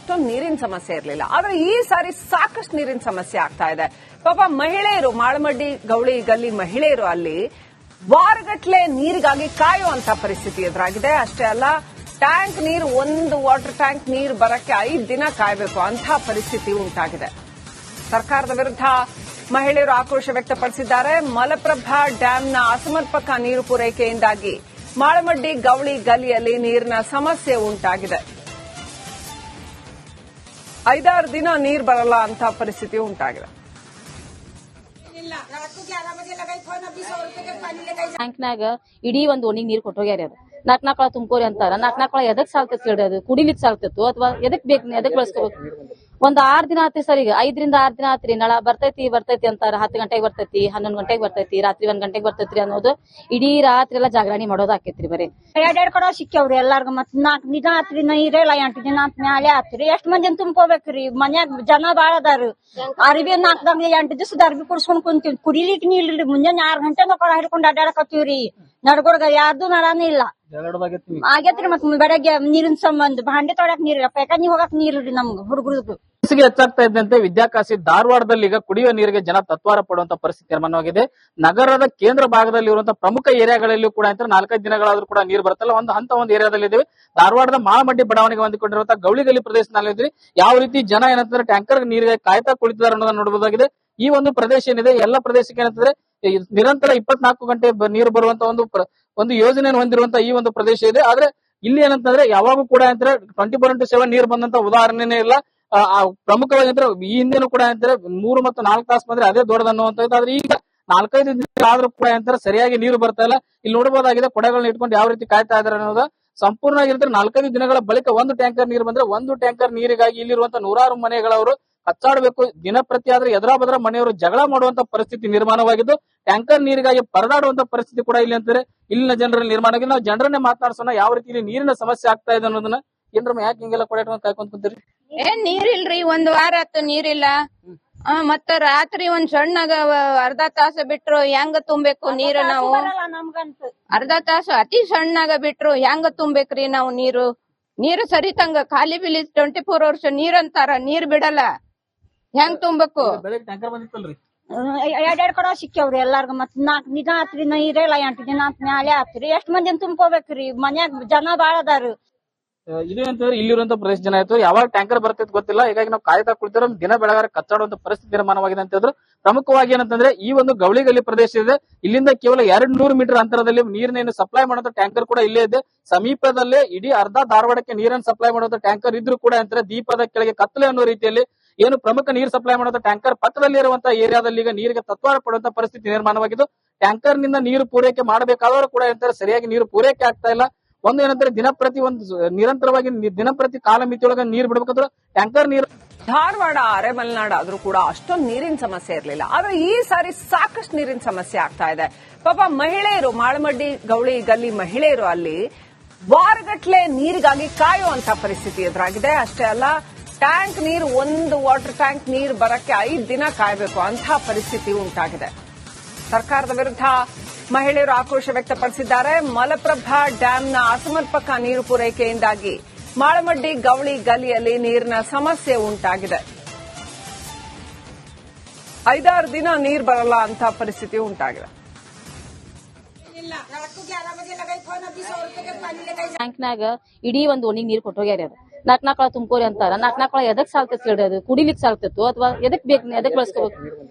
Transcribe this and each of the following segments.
ಅಷ್ಟೊಂದು ನೀರಿನ ಸಮಸ್ಯೆ ಇರಲಿಲ್ಲ. ಆದ್ರೆ ಈ ಸಾರಿ ಸಾಕಷ್ಟು ನೀರಿನ ಸಮಸ್ಯೆ ಆಗ್ತಾ ಇದೆ. ಪಾಪ ಮಹಿಳೆಯರು, ಮಾಳಮಡ್ಡಿ ಗೌಳಿ ಗಲ್ಲಿ ಮಹಿಳೆಯರು ಅಲ್ಲಿ ವಾರಗಟ್ಲೆ ನೀರಿಗಾಗಿ ಕಾಯುವಂತ ಪರಿಸ್ಥಿತಿ ಎದುರಾಗಿದೆ. ಅಷ್ಟೇ ಅಲ್ಲ, ಟ್ಯಾಂಕ್ ನೀರು, ಒಂದು ವಾಟರ್ ಟ್ಯಾಂಕ್ ನೀರು ಬರಕ್ಕೆ 5 ದಿನ ಕಾಯಬೇಕು ಅಂತ ಪರಿಸ್ಥಿತಿ ಉಂಟಾಗಿದೆ. ಸರ್ಕಾರದ ವಿರುದ್ಧ ಮಹಿಳೆಯರು ಆಕ್ರೋಶ ವ್ಯಕ್ತಪಡಿಸಿದ್ದಾರೆ. ಮಲಪ್ರಭಾ ಡ್ಯಾಂನ ಅಸಮರ್ಪಕ ನೀರು ಪೂರೈಕೆಯಿಂದಾಗಿ ಮಾಳಮಡ್ಡಿ ಗೌಳಿ ಗಲಿಯಲ್ಲಿ ನೀರಿನ ಸಮಸ್ಯೆ ಉಂಟಾಗಿದೆ. 5-6 ದಿನ ನೀರು ಬರಲ್ಲ ಅಂತ ಪರಿಸ್ಥಿತಿ ಉಂಟಾಗಿದೆ. ಟ್ಯಾಂಕ್ನಾಗ ಇಡೀ ಒಂದು ಓಣಿಗೆ ನೀರ್ ಕೊಟ್ಟೋಗ್ಯಾರ. ಅದು ನಾಲ್ಕಳ ತುಂಬ್ಕೋರಿ ಅಂತಾರ. ನಾಲ್ಕಳ ಎದಕ್ ಸಾಲ್ತೈತಿ ಹೇಳ್ರಿ, ಅದು ಕುಡಿಲಿಕ್ ಸಾಲ್ತಿತ್ತು ಅಥವಾ ಎದಕ್ ಬೇಕು, ಎದಕ್ ಬಳಸ್ಕೋಬೇಕು? ಒಂದ್ 6 ದಿನ ಆತ್ರಿ ಸರ್. ಈಗ 5 ರಿಂದ 6 ದಿನ ಆತ್ರಿ. ನಳ ಬರ್ತೈತಿ ಅಂತಾರ. 10 ಗಂಟೆಗೆ ಬರ್ತೈತಿ, 11 ಗಂಟೆಗೆ ಬರ್ತೈತಿ, ರಾತ್ರಿ 1 ಗಂಟೆಗೆ ಬರ್ತೈತ್ರಿ ಅನ್ನೋದು ಇಡೀ ರಾತ್ರಿ ಎಲ್ಲಾ ಜಾಗರಣಿ ಮಾಡೋದು ಆಕೇತ್ರಿ. ಬರೀ 2 ಕಡೆ ಸಿಕ್ಕವ್ರಿ ಎಲ್ಲಾರ್ಗು. ಮತ್ 4 ದಿನ ಆತ್ರಿ ನೀರಿಲ್ಲ. 8 ದಿನ ಆತ್ ಮ್ಯಾಲೆ ಆತ್ರಿ. ಎಷ್ಟ್ ಮಂದಿ ತುಂಬ್ಕೋಬೇಕ್ರಿ? ಮನ್ಯಾಗ ಜನ ಬಾಳ ಅದಾರು. ಅರ್ಬಿ 8 ದಿವಸದ ಅರ್ಬಿ ಕುಡ್ಸ್ಕೊಂಡ್ ಕುಂತೀವಿ. ಕುಡಿಲಿಕ್ ನೀರ್ರಿ. ಮುಂಜಾನೆ 6 ಗಂಟೆಗೆ ಕೊಡ ಹಿಡ್ಕೊಂಡ್ ಅಡ್ಡಾಡಕತ್ತೀವ್ರಿ. ನಡ್ಗೊಡ್ಗ ಯಾರ್ದು ನರಾನೇ ಇಲ್ಲ ಆಗೇತ್ರಿ. ಮತ್ ಬೆಳಗ್ಗೆ ನೀರಿನ ಸಂಬಂಧ ಭಾಂಡೆ ತೊಳಕ್ ನೀರಿಲ್ಲ, ಪೈಖಾನಿ ಹೋಗಕ್ ನೀರಿಲ್ರಿ ನಮ್ಗ ಹುಡುಗರು. ಹೆಚ್ಚಾಗ್ತಾ ಇದ್ದಂತೆ ವಿದ್ಯಾಕಾಶಿ ಧಾರವಾಡದಲ್ಲಿ ಈಗ ಕುಡಿಯುವ ನೀರಿಗೆ ಜನ ತತ್ವಾರ ಪಡುವಂತ ಪರಿಸ್ಥಿತಿ ನಿರ್ಮಾಣವಾಗಿದೆ. ನಗರದ ಕೇಂದ್ರ ಭಾಗದಲ್ಲಿ ಇರುವಂತಹ ಪ್ರಮುಖ ಏರಿಯಾಗಳಲ್ಲೂ ಕೂಡ 4-5 ದಿನಗಳಾದ್ರೂ ಕೂಡ ನೀರು ಬರುತ್ತಲ್ಲ. ಒಂದು ಏರಿಯಾದಲ್ಲಿ ಇದ್ದೇವೆ. ಧಾರವಾಡದ ಮಾಳಮಡ್ಡಿ ಬಡಾವಣೆಗೆ ಹೊಂದಿಕೊಂಡಿರುವಂತಹ ಗೌಳಿಗಲಿ ಪ್ರದೇಶದಲ್ಲಿ ಯಾವ ರೀತಿ ಜನ ಏನಂತಂದ್ರೆ ಟ್ಯಾಂಕರ್ ನೀರಿಗೆ ಕಾಯ್ತಾ ಕುಳಿತಿದ್ದಾರೆ ಅನ್ನೋದನ್ನ ನೋಡಬಹುದಾಗಿದೆ. ಈ ಒಂದು ಪ್ರದೇಶ ಏನಿದೆ, ಎಲ್ಲ ಪ್ರದೇಶಕ್ಕೆ ಏನಂತಂದ್ರೆ ನಿರಂತರ 24 ಗಂಟೆ ನೀರು ಬರುವಂತ ಒಂದು ಯೋಜನೆಯನ್ನು ಹೊಂದಿರುವಂತಹ ಈ ಒಂದು ಪ್ರದೇಶ ಇದೆ. ಆದ್ರೆ ಇಲ್ಲಿ ಏನಂತಂದ್ರೆ ಯಾವಾಗೂ ಕೂಡ 24/7 ನೀರು ಬಂದಂತ ಉದಾಹರಣೆನೇ ಇಲ್ಲ. ಪ್ರಮುಖವಾಗಿ ಈ ಹಿಂದೆನೂ ಕೂಡ 3 ಮತ್ತು 4 ತಾಸು ಬಂದ್ರೆ ಅದೇ ದೊಡ್ಡದನ್ನುವಂಥದ್ದು. ಆದ್ರೆ ಈಗ 4-5 ದಿನ ಆದ್ರೂ ಕೂಡ ಸರಿಯಾಗಿ ನೀರು ಬರ್ತಾ ಇಲ್ಲ. ಇಲ್ಲಿ ನೋಡಬಹುದಾಗಿದೆ, ಕೊಡೆಗಳನ್ನ ಇಟ್ಕೊಂಡು ಯಾವ ರೀತಿ ಕಾಯ್ತಾ ಇದಾರೆ ಅನ್ನೋದು. ಸಂಪೂರ್ಣ 4-5 ದಿನಗಳ ಬಳಿಕ ಒಂದು ಟ್ಯಾಂಕರ್ ನೀರು ಬಂದ್ರೆ ಒಂದು ಟ್ಯಾಂಕರ್ ನೀರಿಗಾಗಿ ಇಲ್ಲಿರುವಂತಹ 100 ಮನೆಗಳವರು ಕಚ್ಚಾಡಬೇಕು. ದಿನಪ್ರತಿ ಆದ್ರೆ ಎದುರಾ ಬದ್ರ ಮನೆಯವರು ಜಗಳ ಮಾಡುವಂತ ಪರಿಸ್ಥಿತಿ ನಿರ್ಮಾಣವಾಗಿದ್ದು, ಟ್ಯಾಂಕರ್ ನೀರಿಗಾಗಿ ಪರದಾಡುವಂತ ಪರಿಸ್ಥಿತಿ ಕೂಡ ಇಲ್ಲಿ ಅಂತಾರೆ ಇಲ್ಲಿನ ಜನರಲ್ಲಿ ನಿರ್ಮಾಣ ಆಗಿದೆ. ನಾವು ಜನರನ್ನೇ ಮಾತನಾಡ್ಸೋಣ, ಯಾವ ರೀತಿ ಇಲ್ಲಿ ನೀರಿನ ಸಮಸ್ಯೆ ಆಗ್ತಾ ಇದೆ ಅನ್ನೋದನ್ನ. ಏನ್ರಮ್ಮ ಯಾಕೆ ಹಿಂಗೆಲ್ಲ ಕೊಡೆ ಕಾಯ್ಕೊಂತ ಕುಂತೀರಿ? ನೀರಿಲ್ರಿ, 1 ವಾರ ಆಯ್ತು ನೀರಿಲ್ಲ. ಮತ್ತ ರಾತ್ರಿ ಒಂದ್ ಸಣ್ಣಗ ಅರ್ಧ ತಾಸು ಬಿಟ್ರು ಹೆಂಗ ತುಂಬೇಕು ನೀರು? ನಾವು ಅರ್ಧ ತಾಸು ಅತಿ ಸಣ್ಣಗ ಬಿಟ್ರು ಹೆಂಗ ತುಂಬೇಕ್ರಿ ನಾವು ನೀರು ಸರಿತಂಗ ಖಾಲಿ ಬಿಲಿ 24 hours ನೀರ್ ಅಂತಾರ, ನೀರ್ ಬಿಡಲ್ಲ. ಹೆಂಗ್ ತುಂಬಬೇಕು? ಟ್ಯಾಂಕರ್ ಬಂದಿತ್ತಲ್ರಿ, 2 ಕಡೆ ಸಿಕ್ಕವ್ರಿ ಎಲ್ಲಾರ್ಗು. ಮತ್ 4 ದಿನ ಆತ್ರಿ ನೀರಿಲ್ಲ. 8 ದಿನ ಆತ್ ಮ್ಯಾಲೆ ಆತ್ರಿ. ಎಷ್ಟ್ ಮಂದಿ ತುಂಬ್ಕೋಬೇಕ್ರಿ? ಮನ್ಯಾಗ ಜನ ಬಾಳ ಅದಾರು. ಇದು ಅಂತಂದ್ರೆ ಇಲ್ಲಿರುವಂತ ಪ್ರದೇಶ ಜನ ಆಯ್ತು, ಯಾವಾಗ ಟ್ಯಾಂಕರ್ ಬರ್ತೈತೆ ಗೊತ್ತಿಲ್ಲ. ಹೀಗಾಗಿ ನಾವು ಕಾಯ್ತಾ ಕುಳಿತಿರೋ ದಿನ ಬೆಳಗಾರ ಕಚ್ಚಾಡುವಂತ ಪರಿಸ್ಥಿತಿ ನಿರ್ಮಾಣವಾಗಿದೆ ಅಂತ ಹೇಳಿದ್ರು. ಪ್ರಮುಖವಾಗಿ ಏನಂತಂದ್ರೆ ಈ ಒಂದು ಗೌಳಿಗಲ್ಲಿ ಪ್ರದೇಶ ಇದೆ, ಇಲ್ಲಿಂದ ಕೇವಲ 200 ಮೀಟರ್ ಅಂತರದಲ್ಲಿ ನೀರಿನ ಸಪ್ಲೈ ಮಾಡುವಂತ ಟ್ಯಾಂಕರ್ ಕೂಡ ಇಲ್ಲೇ ಇದೆ. ಸಮೀಪದಲ್ಲೇ ಇಡೀ ಅರ್ಧ ಧಾರವಾಡಕ್ಕೆ ನೀರನ್ನು ಸಪ್ಲೈ ಮಾಡುವಂತ ಟ್ಯಾಂಕರ್ ಇದ್ರೂ ಕೂಡ ದೀಪದ ಕೆಳಗೆ ಕತ್ತಲೆ ಅನ್ನೋ ರೀತಿಯಲ್ಲಿ ಏನು ಪ್ರಮುಖ ನೀರು ಸಪ್ಲೈ ಮಾಡುವಂತ ಟ್ಯಾಂಕರ್ ಪಕ್ಕದಲ್ಲಿ ಇರುವಂತಹ ಏರಿಯಾದಲ್ಲಿ ಈಗ ನೀರಿಗೆ ತತ್ವಾರ ಪಡುವಂತ ಪರಿಸ್ಥಿತಿ ನಿರ್ಮಾಣವಾಗಿದ್ದು, ಟ್ಯಾಂಕರ್ ನಿಂದ ನೀರು ಪೂರೈಕೆ ಮಾಡಬೇಕಾದವರು ಕೂಡ ಸರಿಯಾಗಿ ನೀರು ಪೂರೈಕೆ ಆಗ್ತಾ ಇಲ್ಲ. ಒಂದು ಏನಂದ್ರೆ ನಿರಂತರವಾಗಿ ದಿನಪ್ರತಿ ಕಾಲಮಿತಿಯೊಳಗೆ ನೀರು ಬಿಡಬೇಕಾದ್ರೆ ಟ್ಯಾಂಕರ್ ನೀರು. ಧಾರವಾಡ ಅರೆಮಲೆನಾಡು ಆದ್ರೂ ಕೂಡ ಅಷ್ಟೊಂದು ನೀರಿನ ಸಮಸ್ಯೆ ಇರಲಿಲ್ಲ. ಆದ್ರೆ ಈ ಸಾರಿ ಸಾಕಷ್ಟು ನೀರಿನ ಸಮಸ್ಯೆ ಆಗ್ತಾ ಇದೆ. ಪಾಪ ಮಹಿಳೆಯರು, ಮಾಳಮಡ್ಡಿ ಗೌಳಿ ಗಲ್ಲಿ ಮಹಿಳೆಯರು ಅಲ್ಲಿ ವಾರಗಟ್ಲೆ ನೀರಿಗಾಗಿ ಕಾಯುವಂತ ಪರಿಸ್ಥಿತಿ ಎದುರಾಗಿದೆ. ಅಷ್ಟೇ ಅಲ್ಲ, ಟ್ಯಾಂಕ್ ನೀರು, ಒಂದು ವಾಟರ್ ಟ್ಯಾಂಕ್ ನೀರು ಬರಕ್ಕೆ 5 ದಿನ ಕಾಯಬೇಕು ಅಂತ ಪರಿಸ್ಥಿತಿ ಉಂಟಾಗಿದೆ. ಸರ್ಕಾರದ ವಿರುದ್ಧ ಮಹಿಳೆಯರು ಆಕ್ರೋಶ ವ್ಯಕ್ತಪಡಿಸಿದ್ದಾರೆ. ಮಲಪ್ರಭಾ ಡ್ಯಾಂನ ಅಸಮರ್ಪಕ ನೀರು ಪೂರೈಕೆಯಿಂದಾಗಿ ಮಾಳಮಡ್ಡಿ ಗೌಳಿ ಗಲಿಯಲ್ಲಿ ನೀರಿನ ಸಮಸ್ಯೆ ಉಂಟಾಗಿದೆ. 5-6 ದಿನ ನೀರು ಬರಲ್ಲ ಅಂತ ಪರಿಸ್ಥಿತಿ ಉಂಟಾಗಿದೆ. ಟ್ಯಾಂಕ್ನಾಗ ಇಡೀ ಒಂದು ಓಣಿಗೆ ನೀರ್ ಕೊಟ್ಟೋಗ್ಯಾರ. ಅದು ನಾಲ್ಕಳ ತುಂಬ್ಕೋರಿ ಅಂತಾರ. ನಾಲ್ಕಳ ಎದಕ್ ಸಾಲ್ತೈತಿ ಹೇಳ್ರಿ, ಅದು ಕುಡಿಲಿಕ್ ಸಾಲ್ತಿತ್ತು ಅಥವಾ ಎದಕ್ ಬೇಕು, ಎದಕ್ ಬಳಸ್ಕೋಬೇಕು?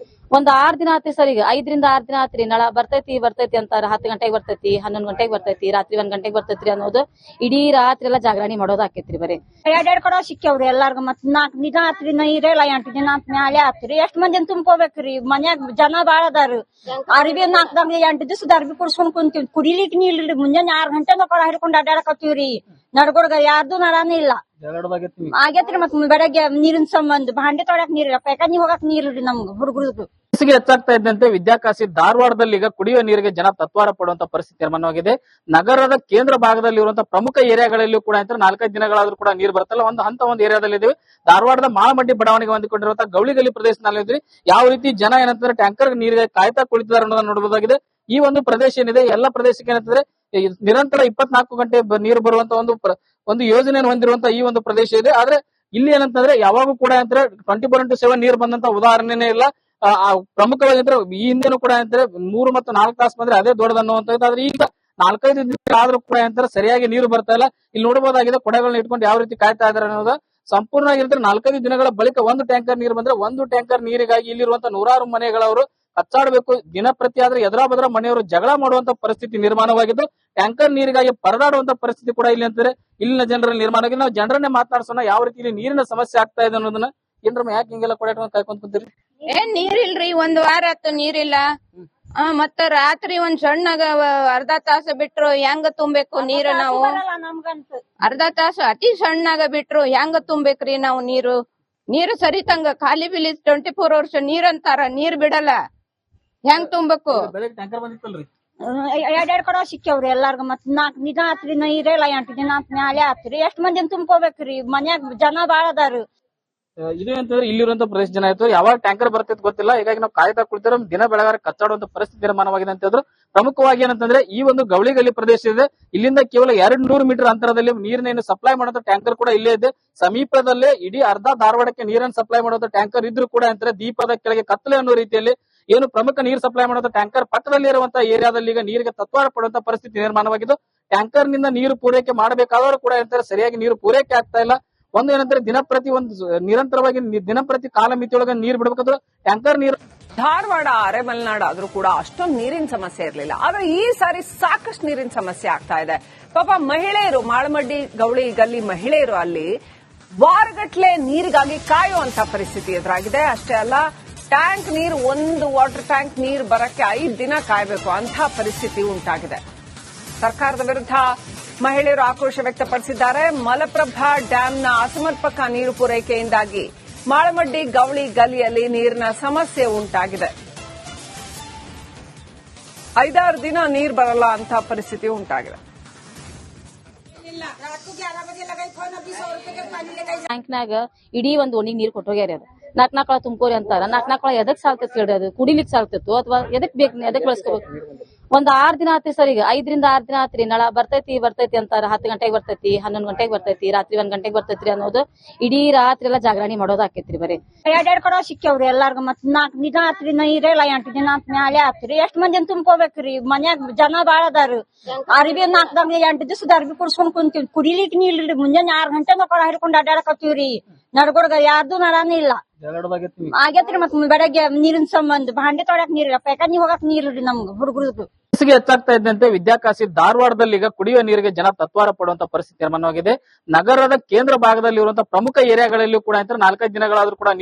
ಒಂದ್ 6 ದಿನ ಆತ್ರಿ ಸರ್. ಈಗ 5 ರಿಂದ 6 ದಿನ ಆತ್ರಿ. ನಳ ಬರ್ತೈತಿ ಅಂತಾರ. 10 ಗಂಟೆಗೆ ಬರ್ತೈತಿ, 11 ಗಂಟೆಗೆ ಬರ್ತೈತಿ, ರಾತ್ರಿ 1 ಗಂಟೆಗೆ ಬರ್ತೈತ್ರಿ ಅನ್ನೋದು ಇಡೀ ರಾತ್ರಿ ಎಲ್ಲಾ ಜಾಗರಣಿ ಮಾಡೋದು ಆಕೇತ್ರಿ. ಬರೀ 2 ಕಡೆ ಸಿಕ್ಕವ್ರಿ ಎಲ್ಲಾರ್ಗು. ಮತ್ 4 ದಿನ ಆತ್ರಿ ನೀರಿಲ್ಲ. 8 ದಿನ ಆತ್ ಮ್ಯಾಲೆ ಆತ್ರಿ. ಎಷ್ಟ್ ಮಂದಿ ತುಂಬ್ಕೋಬೇಕ್ರಿ? ಮನ್ಯಾಗ ಜನ ಬಾಳ ಅದಾರು. ಅರ್ಬಿ 8 ದಿವಸದ ಅರ್ಬಿ ಕುಡ್ಸ್ಕೊಂಡ್ ಕುಂತೀವಿ. ಕುಡಿಲಿಕ್ ನೀರ್ರಿ. ಮುಂಜಾನೆ 6 ಗಂಟೆಗೆ ಕೊಡ ಹಿಡ್ಕೊಂಡ್ ಅಡ್ಡಾಡಕತ್ತೀವ್ರಿ. ನಡ್ಗೊಡ್ಗ ಯಾರ್ದು ನರಾನೇ ಇಲ್ಲ ಆಗೇತ್ರಿ. ಮತ್ ಬೆಳಗ್ಗೆ ನೀರಿನ ಸಂಬಂಧ ಭಾಂಡೆ ತೊಳಕ್ ನೀರಿಲ್ಲ, ಪೈಖಾನಿ ಹೋಗಕ್ ನೀರಿಲ್ರಿ ನಮ್ಗ ಹುಡುಗರು. ಹೆಚ್ಚಾಗ್ತಾ ಇದ್ದಂತೆ ವಿದ್ಯಾಕಾಶಿ ಧಾರವಾಡದಲ್ಲಿ ಈಗ ಕುಡಿಯುವ ನೀರಿಗೆ ಜನ ತತ್ವಾರ ಪಡುವಂತ ಪರಿಸ್ಥಿತಿ ನಿರ್ಮಾಣವಾಗಿದೆ. ನಗರದ ಕೇಂದ್ರ ಭಾಗದಲ್ಲಿ ಇರುವಂತಹ ಪ್ರಮುಖ ಏರಿಯಾಗಳಲ್ಲೂ ಕೂಡ 4-5 ದಿನಗಳಾದ್ರೂ ಕೂಡ ನೀರು ಬರುತ್ತಲ್ಲ. ಒಂದು ಏರಿಯಾದಲ್ಲಿ ಇದ್ದೇವೆ. ಧಾರವಾಡದ ಮಾಳಮಡ್ಡಿ ಬಡಾವಣೆಗೆ ಹೊಂದಿಕೊಂಡಿರುವಂತಹ ಗೌಳಿಗಲಿ ಪ್ರದೇಶದಲ್ಲಿ ಯಾವ ರೀತಿ ಜನ ಏನಂತಂದ್ರೆ ಟ್ಯಾಂಕರ್ ನೀರಿಗೆ ಕಾಯ್ತಾ ಕುಳಿತಿದ್ದಾರೆ ಅನ್ನೋದನ್ನ ನೋಡಬಹುದಾಗಿದೆ. ಈ ಒಂದು ಪ್ರದೇಶ ಏನಿದೆ, ಎಲ್ಲ ಪ್ರದೇಶಕ್ಕೆ ಏನಂತಂದ್ರೆ ನಿರಂತರ 24 ಗಂಟೆ ನೀರು ಬರುವಂತ ಒಂದು ಯೋಜನೆಯನ್ನು ಹೊಂದಿರುವಂತಹ ಈ ಒಂದು ಪ್ರದೇಶ ಇದೆ. ಆದ್ರೆ ಇಲ್ಲಿ ಏನಂತಂದ್ರೆ ಯಾವಾಗೂ ಕೂಡ ಅಂದ್ರೆ 24/7 ನೀರು ಬಂದಂತ ಉದಾಹರಣೆನೇ ಇಲ್ಲ. ಪ್ರಮುಖವಾಗಿ ಅಂದ್ರೆ ಈ ಹಿಂದೆನೂ ಕೂಡ ಅಂದ್ರೆ 3 ಮತ್ತು 4 ತಾಸು ಬಂದ್ರೆ ಅದೇ ದೊಡ್ಡದನ್ನುವಂಥದ್ದು. ಆದ್ರೆ ಈಗ 4-5 ದಿನ ಆದ್ರೂ ಕೂಡ ಅಂತಾರೆ ಸರಿಯಾಗಿ ನೀರು ಬರ್ತಾ ಇಲ್ಲ. ಇಲ್ಲಿ ನೋಡಬಹುದಾಗಿದೆ ಕೊಡೆಗಳನ್ನ ಇಟ್ಕೊಂಡು ಯಾವ ರೀತಿ ಕಾಯ್ತಾ ಇದಾರೆ ಅನ್ನೋದು. ಸಂಪೂರ್ಣವಾಗಿ 4-5 ದಿನಗಳ ಬಳಿಕ ಒಂದು ಟ್ಯಾಂಕರ್ ನೀರು ಬಂದ್ರೆ ಒಂದು ಟ್ಯಾಂಕರ್ ನೀರಿಗಾಗಿ ಇಲ್ಲಿರುವಂತ ನೂರಾರು ಮನೆಗಳವರು ಕಚ್ಚಾಡಬೇಕು. ದಿನಪ್ರತಿ ಆದ್ರೆ ಎದುರಾ ಬದ್ರ ಮನೆಯವರು ಜಗಳ ಮಾಡುವಂತ ಪರಿಸ್ಥಿತಿ ನಿರ್ಮಾಣವಾಗಿದ್ದು ಟ್ಯಾಂಕರ್ ನೀರಿಗಾಗಿ ಪರದಾಡುವಂತ ಪರಿಸ್ಥಿತಿ ಕೂಡ ಇಲ್ಲಿ ಅಂತಾರೆ ಇಲ್ಲಿನ ಜನರಲ್ಲಿ ನಿರ್ಮಾಣ ಆಗಿದೆ. ನಾವು ಜನರನ್ನೇ ಮಾತನಾಡ್ಸೋಣ ಯಾವ ರೀತಿ ಇಲ್ಲಿ ನೀರಿನ ಸಮಸ್ಯೆ ಆಗ್ತಾ ಇದೆ ಅನ್ನೋದನ್ನ. ಏನ್ರಮ್ಮ ಯಾಕೆ ಹಿಂಗೆಲ್ಲ ಕೊಡೆ ಕಾಯ್ಕೊಂತ ಕುಂತೀರಿ? ಏನ್ ನೀರಿಲ್ರಿ, 1 ವಾರ ಆತು ನೀರಿಲ್ಲ. ಮತ್ತ ರಾತ್ರಿ ಒಂದ್ ಸಣ್ಣಗ ಅರ್ಧ ತಾಸು ಬಿಟ್ರು ಹೆಂಗ ತುಂಬೇಕು ನೀರು ನಾವು? ಅರ್ಧ ತಾಸು ಅತಿ ಸಣ್ಣಗ ಬಿಟ್ರು ಹೆಂಗ ತುಂಬೇಕ್ರಿ ನಾವು ನೀರು? ನೀರು ಸರಿತಂಗ ಖಾಲಿ ಬಿಲಿ 24 hours ನೀರ್ ಅಂತಾರ, ನೀರ್ ಬಿಡಲ್ಲ, ಹೆಂಗ್ ತುಂಬಬೇಕು? ಬೆಳಗ್ಗೆ ಟ್ಯಾಂಕರ್ ಬಂದಿತ್ತಲ್ರಿ, 2 ಕಡೆ ಸಿಕ್ಕವ್ರಿ ಎಲ್ಲಾರ್ಗ. ಮತ್ 4 ದಿನ ಆತ್ರಿ ನೀರಿಲ್ಲ, 8 ದಿನ ಆತ್ ಮ್ಯಾಲೆ ಆತ್ರಿ. ಎಷ್ಟ್ ಮಂದಿನ ತುಂಬ್ಕೋಬೇಕ್ರಿ? ಮನ್ಯಾಗ ಜನ ಬಾಳ ಅದಾರು. ಇದು ಅಂತಂದ್ರೆ ಇಲ್ಲಿರುವಂತ ಪ್ರದೇಶ ಜನ ಆಯ್ತು ಯಾವಾಗ ಟ್ಯಾಂಕರ್ ಬರ್ತೈತೆ ಗೊತ್ತಿಲ್ಲ. ಹೀಗಾಗಿ ನಾವು ಕಾಯ್ತಾ ಕುಳಿತಿರೋ ದಿನ ಬೆಳಗಾರ ಕಚ್ಚಾಡುವಂತ ಪರಿಸ್ಥಿತಿ ನಿರ್ಮಾಣವಾಗಿದೆ ಅಂತ ಹೇಳಿದ್ರು. ಪ್ರಮುಖವಾಗಿ ಏನಂತಂದ್ರೆ ಈ ಒಂದು ಗವಳಿಗಲ್ಲಿ ಪ್ರದೇಶ ಇದೆ, ಇಲ್ಲಿಂದ ಕೇವಲ 200 ಮೀಟರ್ ಅಂತರದಲ್ಲಿ ನೀರಿನ ಸಪ್ಲೈ ಮಾಡುವಂತ ಟ್ಯಾಂಕರ್ ಕೂಡ ಇಲ್ಲೇ ಇದೆ. ಸಮೀಪದಲ್ಲೇ ಇಡೀ ಅರ್ಧ ಧಾರವಾಡಕ್ಕೆ ನೀರನ್ನು ಸಪ್ಲೈ ಮಾಡುವಂತ ಟ್ಯಾಂಕರ್ ಇದ್ರೂ ಕೂಡ ಅಂತಾರೆ ದೀಪದ ಕೆಳಗೆ ಕತ್ತಲೆ ಅನ್ನೋ ರೀತಿಯಲ್ಲಿ ಏನು ಪ್ರಮುಖ ನೀರು ಸಪ್ಲೈ ಮಾಡುವಂತ ಟ್ಯಾಂಕರ್ ಪಕ್ಕದಲ್ಲಿ ಇರುವಂತಹ ಏರಿಯಾದಲ್ಲಿ ಈಗ ನೀರಿಗೆ ತತ್ವಾರ ಪಡುವಂತ ಪರಿಸ್ಥಿತಿ ನಿರ್ಮಾಣವಾಗಿದ್ದು ಟ್ಯಾಂಕರ್ ನಿಂದ ನೀರು ಪೂರೈಕೆ ಮಾಡಬೇಕಾದರೂ ಕೂಡ ಅಂತಾರೆ ಸರಿಯಾಗಿ ನೀರು ಪೂರೈಕೆ ಆಗ್ತಾ ಇಲ್ಲ. ಒಂದು ಏನಂದ್ರೆ ದಿನಪ್ರತಿ ನಿರಂತರವಾಗಿ ದಿನಪ್ರತಿ ಕಾಲಮಿತಿಯೊಳಗೆ ನೀರು ಬಿಡಬೇಕಾದ್ರೆ ಟ್ಯಾಂಕರ್ ನೀರು. ಧಾರವಾಡ ಅರೆಮಲೆನಾಡು ಆದ್ರೂ ಕೂಡ ಅಷ್ಟೊಂದು ನೀರಿನ ಸಮಸ್ಯೆ ಇರಲಿಲ್ಲ. ಆದ್ರೆ ಈ ಸಾರಿ ಸಾಕಷ್ಟು ನೀರಿನ ಸಮಸ್ಯೆ ಆಗ್ತಾ ಇದೆ. ಪಾಪ ಮಹಿಳೆಯರು, ಮಾಳಮಡ್ಡಿ ಗೌಳಿ ಗಲ್ಲಿ ಮಹಿಳೆಯರು ಅಲ್ಲಿ ವಾರಗಟ್ಲೆ ನೀರಿಗಾಗಿ ಕಾಯುವಂತ ಪರಿಸ್ಥಿತಿ ಎದುರಾಗಿದೆ. ಅಷ್ಟೇ ಅಲ್ಲ, ಟ್ಯಾಂಕ್ ನೀರು, ಒಂದು ವಾಟರ್ ಟ್ಯಾಂಕ್ ನೀರು ಬರಕ್ಕೆ 5 ದಿನ ಕಾಯಬೇಕು ಅಂತ ಪರಿಸ್ಥಿತಿ ಉಂಟಾಗಿದೆ. ಸರ್ಕಾರದ ವಿರುದ್ಧ ಮಹಿಳೆಯರು ಆಕ್ರೋಶ ವ್ಯಕ್ತಪಡಿಸಿದ್ದಾರೆ. ಮಲಪ್ರಭಾ ಡ್ಯಾಂನ ಅಸಮರ್ಪಕ ನೀರು ಪೂರೈಕೆಯಿಂದಾಗಿ ಮಾಳಮಡ್ಡಿ ಗೌಳಿ ಗಲ್ಲಿಯಲ್ಲಿ ನೀರಿನ ಸಮಸ್ಯೆ ಉಂಟಾಗಿದೆ. 5-6 ದಿನ ನೀರು ಬರಲ್ಲ ಅಂತ ಪರಿಸ್ಥಿತಿ ಉಂಟಾಗಿದೆ. ಟ್ಯಾಂಕ್ನಾಗ ಇಡೀ ಒಂದು ಓಣಿಗೆ ನೀರ್ ಕೊಟ್ಟೋಗ್ಯಾರ. ಅದು 4 ಕೊಳ ತುಂಬ್ಕೋರಿ ಅಂತಾರ. 4 ಕೊಳ ಎದಕ್ ಸಾಲ್ತೈತಿ ಹೇಳ್ರಿ? ಅದು ಕುಡಿಲಿಕ್ ಸಾಲ್ತಿತ್ತು ಅಥವಾ ಎದಕ್ ಬೇಕು, ಎದಕ್ ಬೆಳೆಸ್ಕೋಬೇಕು? ಒಂದ್ 6 ದಿನ ಆತ್ರಿ ಸರ್. ಈಗ 5ರಿಂದ 6 ದಿನ ಆತ್ರಿ. ನಳ ಬರ್ತೈತಿ ಅಂತಾರ. 10 ಗಂಟೆಗೆ ಬರ್ತೈತಿ, 11 ಗಂಟೆಗೆ ಬರ್ತೈತಿ, ರಾತ್ರಿ 1 ಗಂಟೆಗೆ ಬರ್ತೈತ್ರಿ ಅನ್ನೋದು ಇಡೀ ರಾತ್ರಿ ಎಲ್ಲ ಜಾಗರಣಿ ಮಾಡೋದು ಆಕೇತ್ರಿ. ಬರೀ 2 ಕಡೆ ಸಿಕ್ಕವ್ರಿ ಎಲ್ಲಾರ್ಗ. ಮತ್ 4 ದಿನ ಆತ್ರಿ ನೀರಿಲ್ಲ, 8 ದಿನ ಆತ್ ಮ್ಯಾಲೆ ಆತ್ರಿ. ಎಷ್ಟ್ ಮಂದಿನ ತುಂಬ್ಕೋಬೇಕ್ರಿ? ಮನ್ಯಾಗ ಜನ ಬಾಳ ಅದಾರು. ಅರಿಬಿ 8 ದಿವಸದ ಅರ್ಬಿ ಕುಡ್ಸ್ಕೊಂಡ್ ಕುಂತೀವಿ. ಕುಡಿಲಿಕ್ ನೀಲ್ರಿ. ಮುಂಜಾನೆ 6 ಗಂಟೆ ಮಕ್ಕಳ ಹಿಡ್ಕೊಂಡ್ ಅಡ್ಡಾಡಕತ್ತೀವ್ರಿ. ನಡ್ಗೊಡ್ಗ ಯಾರ್ದು ನರಾನೇ ಇಲ್ಲ ಆಗೇತ್ರಿ. ಮತ್ ಬೆಳಗ್ಗೆ ನೀರಿನ ಸಂಬಂಧ ಭಾಂಡೆ ತೊಳಕ್ ನೀರಿಲ್ಲ, ಪೈಖಾನಿ ಹೋಗಕ್ ನೀರಿಲ್ರಿ ನಮ್ಗ ಹುಡುಗರು. ಬೇಸಿಗೆ ಹೆಚ್ಚಾಗ್ತಾ ಇದ್ದಂತೆ ವಿದ್ಯಾಕಾಶಿ ಧಾರವಾಡದಲ್ಲಿ ಈಗ ಕುಡಿಯುವ ನೀರಿಗೆ ಜನ ತತ್ವಾರ ಪಡುವಂತ ಪರಿಸ್ಥಿತಿ ನಿರ್ಮಾಣವಾಗಿದೆ. ನಗರದ ಕೇಂದ್ರ ಭಾಗದಲ್ಲಿ ಇರುವಂತಹ ಪ್ರಮುಖ ಏರಿಯಾಗಳಲ್ಲಿ ಕೂಡ 4-5 ದಿನಗಳಾದ್ರೂ ಕೂಡ